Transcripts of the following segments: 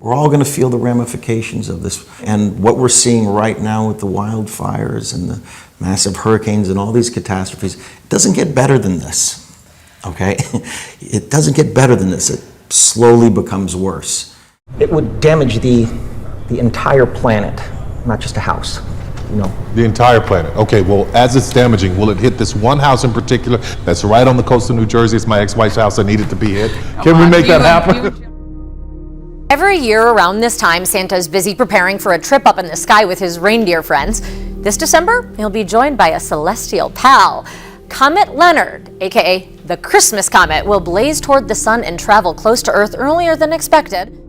We're all going to feel the ramifications of this. And what we're seeing right now with the wildfires and the massive hurricanes and all these catastrophes, it doesn't get better than this, okay? It doesn't get better than this. It slowly becomes worse. It would damage the entire planet, not just a house. No. The entire planet. Okay, well, as it's damaging, will it hit this one house in particular that's right on the coast of New Jersey? It's my ex-wife's house. I need it to be hit. Can we make that happen? Every year around this time, Santa's busy preparing for a trip up in the sky with his reindeer friends. This December, he'll be joined by a celestial pal. Comet Leonard, aka the Christmas Comet, will blaze toward the sun and travel close to Earth earlier than expected.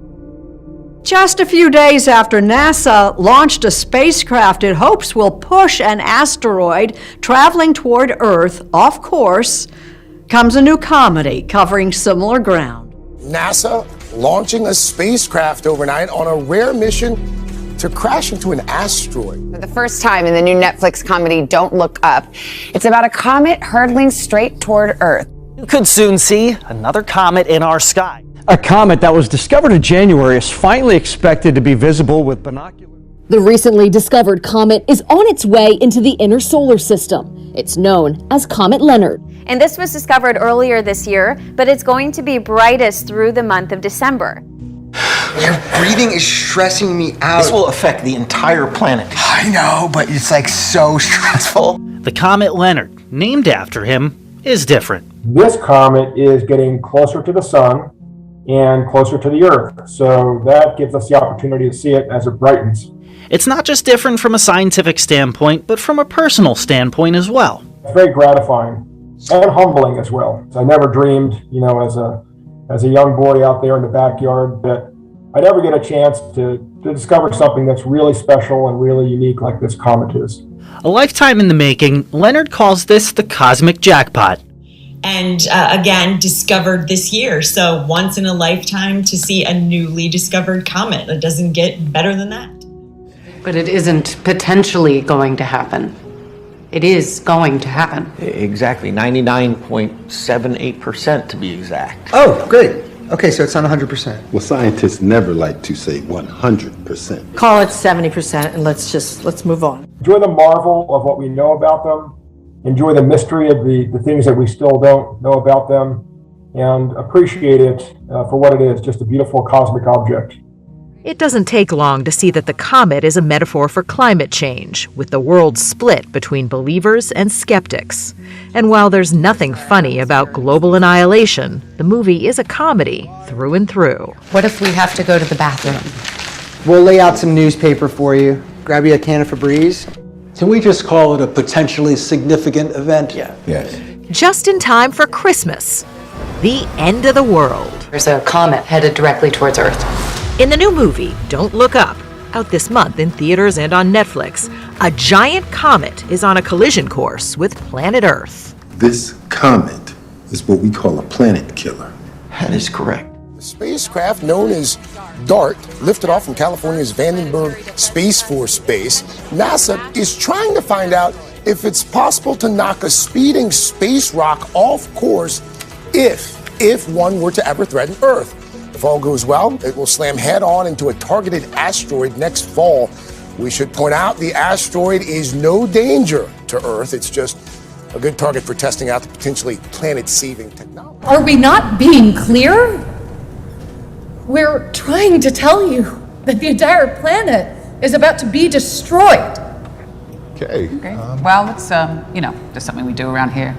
Just a few days after NASA launched a spacecraft it hopes will push an asteroid traveling toward Earth off course, comes a new comedy covering similar ground. NASA launching a spacecraft overnight on a rare mission to crash into an asteroid. For the first time in the new Netflix comedy Don't Look Up, it's about a comet hurtling straight toward Earth. You could soon see another comet in our sky. A comet that was discovered in January is finally expected to be visible with binoculars. The recently discovered comet is on its way into the inner solar system. It's known as Comet Leonard. And this was discovered earlier this year, but it's going to be brightest through the month of December. Your breathing is stressing me out. This will affect the entire planet. I know, but it's like so stressful. The Comet Leonard, named after him, is different. This comet is getting closer to the sun and closer to the Earth, so that gives us the opportunity to see it as it brightens. It's not just different from a scientific standpoint, but from a personal standpoint as well. It's very gratifying and humbling as well. I never dreamed, as a young boy out there in the backyard, that I'd ever get a chance to discover something that's really special and really unique like this comet is. A lifetime in the making, Leonard calls this the cosmic jackpot. And again, discovered this year. So once in a lifetime to see a newly discovered comet. It doesn't get better than that. But it isn't potentially going to happen. It is going to happen. Exactly, 99.78% to be exact. Oh, good. Okay, so it's not 100%. Well, scientists never like to say 100%. Call it 70% and let's move on. Enjoy the marvel of what we know about them. Enjoy the mystery of the things that we still don't know about them, and appreciate it for what it is, just a beautiful cosmic object. It doesn't take long to see that the comet is a metaphor for climate change, with the world split between believers and skeptics. And while there's nothing funny about global annihilation, the movie is a comedy through and through. What if we have to go to the bathroom? We'll lay out some newspaper for you. Grab you a can of Febreze. Can we just call it a potentially significant event? Yeah. Yes. Just in time for Christmas, the end of the world. There's a comet headed directly towards Earth. In the new movie, Don't Look Up, out this month in theaters and on Netflix, a giant comet is on a collision course with planet Earth. This comet is what we call a planet killer. That is correct. The spacecraft known as DART, lifted off from California's Vandenberg Space Force Base, NASA is trying to find out if it's possible to knock a speeding space rock off course if one were to ever threaten Earth. If all goes well, it will slam head-on into a targeted asteroid next fall. We should point out the asteroid is no danger to Earth. It's just a good target for testing out the potentially planet-saving technology. Are we not being clear? We're trying to tell you that the entire planet is about to be destroyed. Okay. Well, it's, just something we do around here.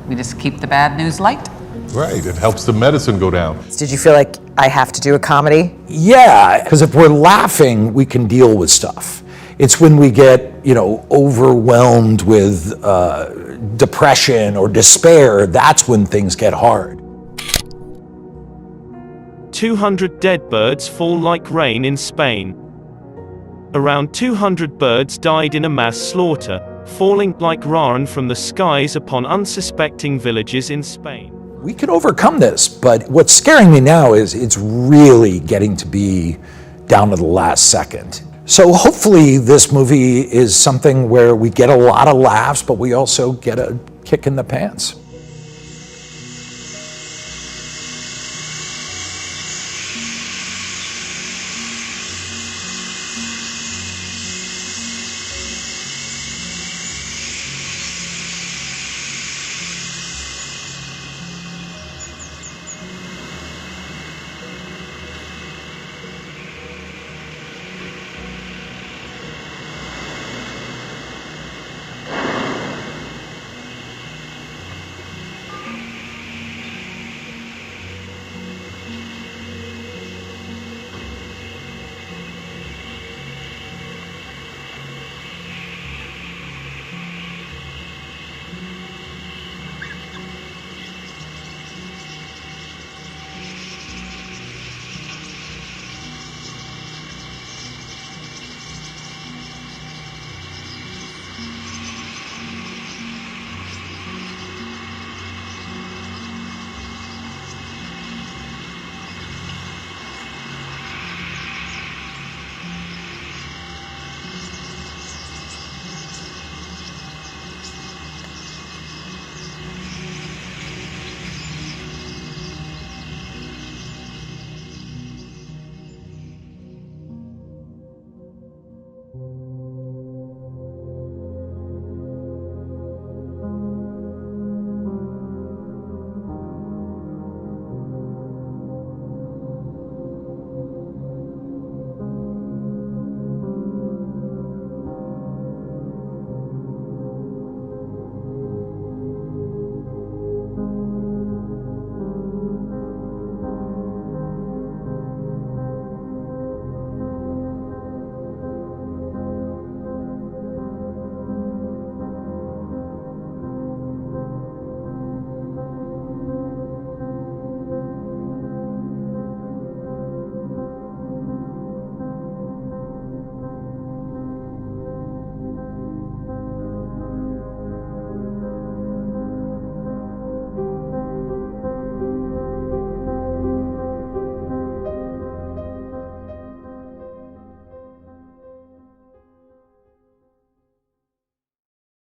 We just keep the bad news light. Right, it helps the medicine go down. Did you feel like I have to do a comedy? Yeah, because if we're laughing, we can deal with stuff. It's when we get, overwhelmed with depression or despair, that's when things get hard. 200 dead birds fall like rain in Spain. Around 200 birds died in a mass slaughter, falling like rain from the skies upon unsuspecting villages in Spain. We can overcome this, but what's scaring me now is it's really getting to be down to the last second. So hopefully this movie is something where we get a lot of laughs, but we also get a kick in the pants.